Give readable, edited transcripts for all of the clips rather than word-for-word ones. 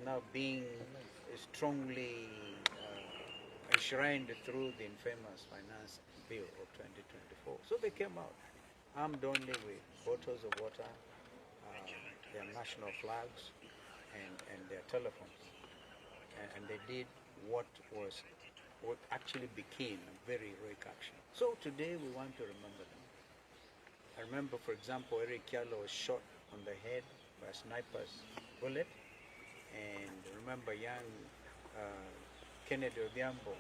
now being strongly enshrined through the infamous finance bill of 2024. So they came out, armed only with bottles of water, their national flags, and their telephones. And they did what actually became a very heroic action. So today we want to remember them. I remember, for example, Eric Kyalo was shot on the head by a sniper's bullet, and remember young Kennedy Odhiambo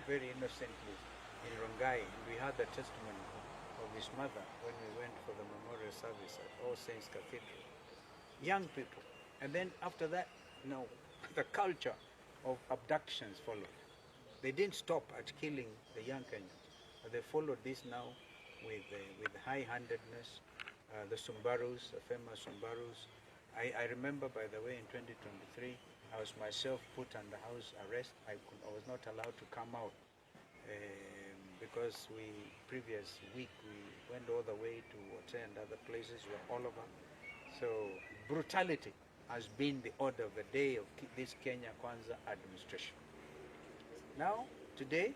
very innocently in Rongai, and we had the testimony of his mother when we went for the memorial service at All Saints Cathedral. Young people, and then after that, the culture of abductions followed. They didn't stop at killing the young Kenyans, but they followed this now with high-handedness. The Sumbarus, the famous Sumbarus. I remember, by the way, in 2023, I was myself put under house arrest. I was not allowed to come out because previous week we went all the way to Wote and other places. We were all over. So brutality has been the order of the day of this Kenya Kwanza administration. Now, today,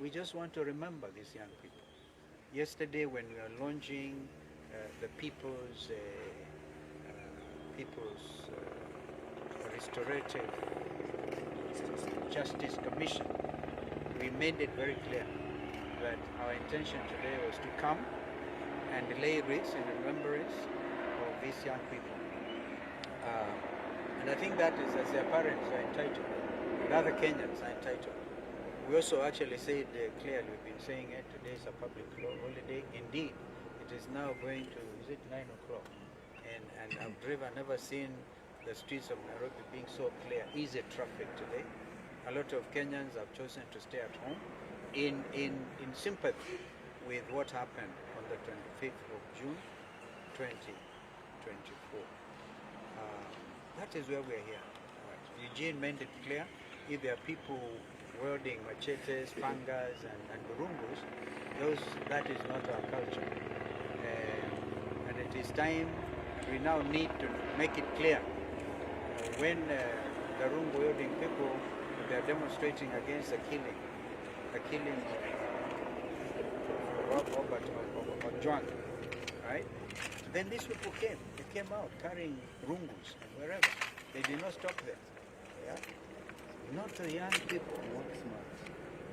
we just want to remember these young people. Yesterday, when we were launching the People's Restorative Justice Commission, we made it very clear that our intention today was to come and lay wreaths in remembrance of these young people. And I think that is, as their parents are entitled, and other Kenyans are entitled. We also actually said clearly, we've been saying it, today is a public holiday. Indeed, it is now going to, is it 9 o'clock? And I've never seen the streets of Nairobi being so clear, easy traffic today. A lot of Kenyans have chosen to stay at home in sympathy with what happened on the 25th of June, 2024. That is where we are here. Eugene made it clear, if there are people wielding machetes, pangas, and burungus, that is not our culture. And it is time, we now need to make it clear. When the rungu wielding people, they are demonstrating against the killing of Ojwang, right? Then these people came. They came out carrying rungus and wherever. They did not stop there. Yeah? Not the young people.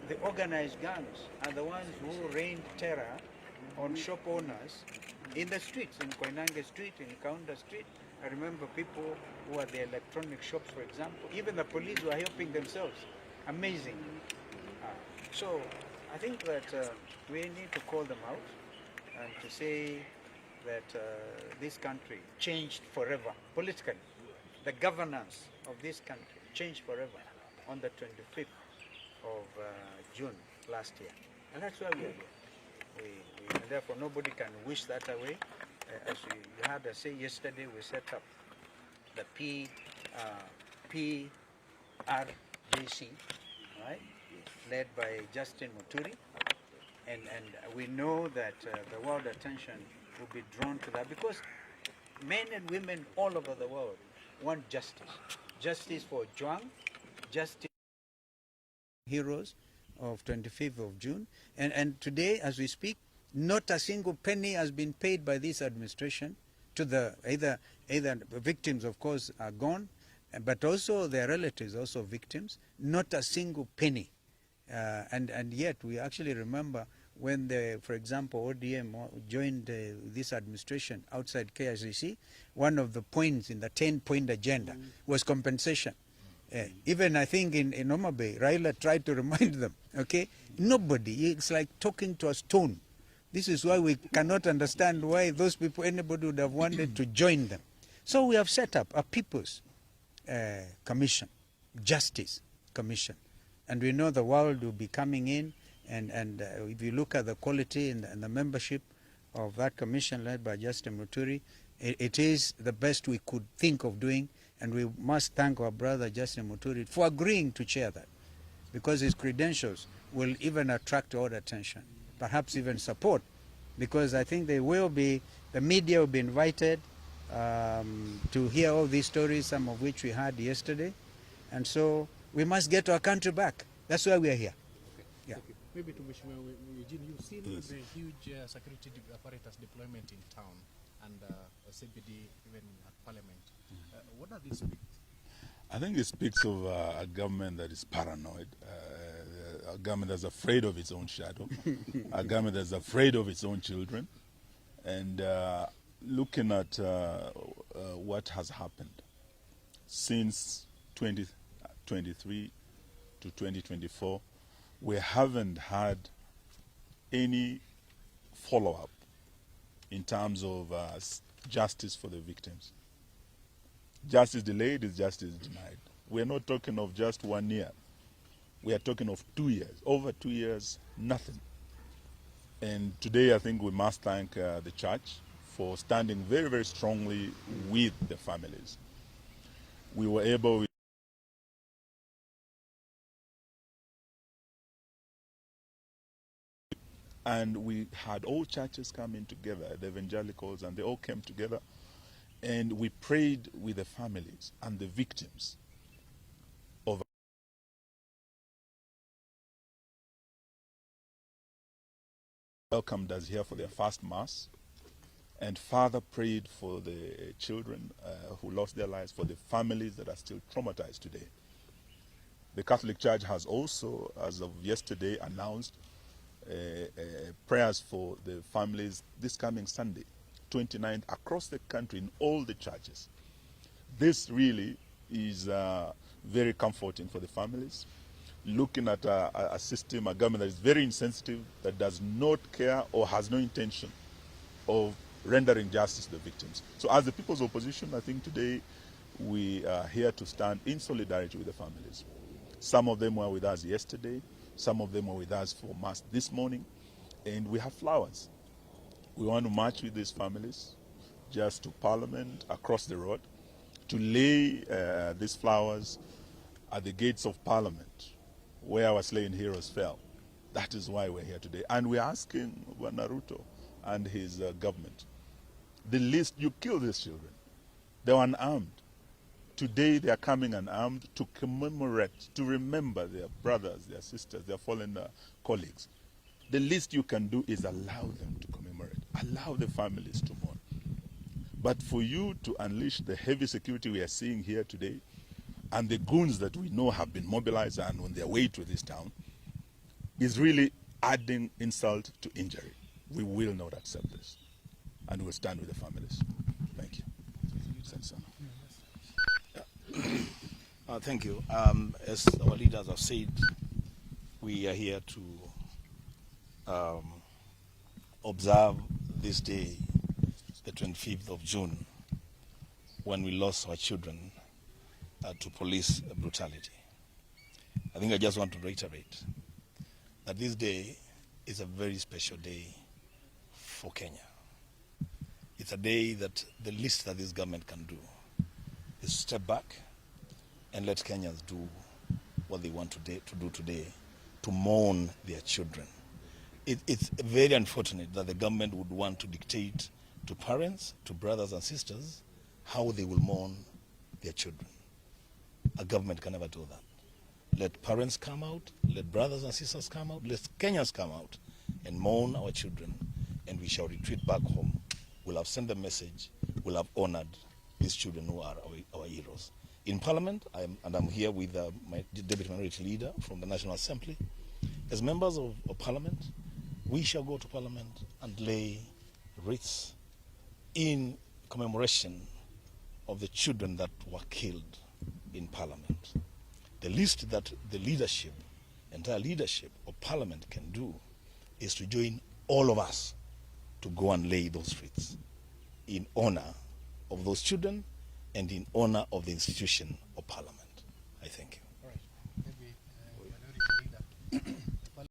The organized gangs are the ones who rained terror on shop owners in the streets, in Koinange Street, in Kaunda Street. I remember people who are the electronic shops, for example. Even the police were helping themselves. Amazing. So I think that we need to call them out and to say that this country changed forever, politically. The governance of this country changed forever on the 25th of June last year. And that's why we are here. And therefore nobody can wish that away. As you heard us say yesterday, we set up the PRGC, right, led by Justin Muturi, and we know that the world attention will be drawn to that because men and women all over the world want justice. Justice for Ojwang, justice for heroes of 25th of June. And today, as we speak, not a single penny has been paid by this administration to the either victims, of course, are gone, but also their relatives, also victims. Not a single penny, and yet we actually remember when for example, ODM joined this administration outside KICC. One of the points in the 10-point agenda was compensation. Even I think in Mutembei, Raila tried to remind them. Okay, nobody. It's like talking to a stone. This is why we cannot understand why those people, anybody would have wanted to join them. So we have set up a People's Commission, Justice Commission. And we know the world will be coming in, and if you look at the quality and the membership of that commission led by Justin Muturi, it is the best we could think of doing, and we must thank our brother Justin Muturi for agreeing to chair that, because his credentials will even attract all attention, perhaps even support, because I think the media will be invited, to hear all these stories, some of which we had yesterday. And so we must get our country back. That's why we are here. Okay. Yeah. Thank you. Maybe to Eugene, you've seen the huge security apparatus deployment in town and CBD even at Parliament. What does this speak? I think it speaks of a government that is paranoid, a government that's afraid of its own shadow, a government that's afraid of its own children. And looking at what has happened since 2023 to 2024, we haven't had any follow-up in terms of justice for the victims. Justice delayed is justice denied. We're not talking of just 1 year. We are talking of 2 years. Over 2 years, nothing. And today I think we must thank the church for standing very, very strongly with the families. We were able and we had all churches coming together, the evangelicals, and they all came together. And we prayed with the families and the victims of welcomed us here for their first mass. And Father prayed for the children who lost their lives, for the families that are still traumatized today. The Catholic Church has also, as of yesterday, announced prayers for the families this coming Sunday, 29th, across the country in all the churches. This really is very comforting for the families. Looking at a system, a government that is very insensitive, that does not care or has no intention of rendering justice to the victims. So as the People's Opposition, I think today we are here to stand in solidarity with the families. Some of them were with us yesterday, some of them were with us for Mass this morning, and we have flowers. We want to march with these families just to Parliament across the road to lay these flowers at the gates of Parliament where our slain heroes fell. That is why we're here today. And we're asking Ruto and his government, the least, you kill these children. They were unarmed. Today they are coming unarmed to commemorate, to remember their brothers, their sisters, their fallen colleagues. The least you can do is allow them to commemorate, allow the families to mourn. But for you to unleash the heavy security we are seeing here today, and the goons that we know have been mobilized and on their way to this town, is really adding insult to injury. We will not accept this, and we'll stand with the families. Thank you. Thank you. As our leaders have said, we are here to observe this day, the 25th of June, when we lost our children to police brutality. I think I just want to reiterate that this day is a very special day for Kenya. It's a day that the least that this government can do is step back and let Kenyans do what they want to do today, to mourn their children. It's very unfortunate that the government would want to dictate to parents, to brothers and sisters, how they will mourn their children. A government can never do that. Let parents come out, let brothers and sisters come out, let Kenyans come out and mourn our children, and we shall retreat back home. We'll have sent a message, we'll have honored these children who are our heroes. In Parliament, I'm here with my Deputy Minority Leader from the National Assembly. As members of Parliament, we shall go to Parliament and lay wreaths in commemoration of the children that were killed in Parliament. The least that the leadership, entire leadership of Parliament can do is to join all of us to go and lay those wreaths in honor of those children and in honor of the institution of Parliament. I thank you.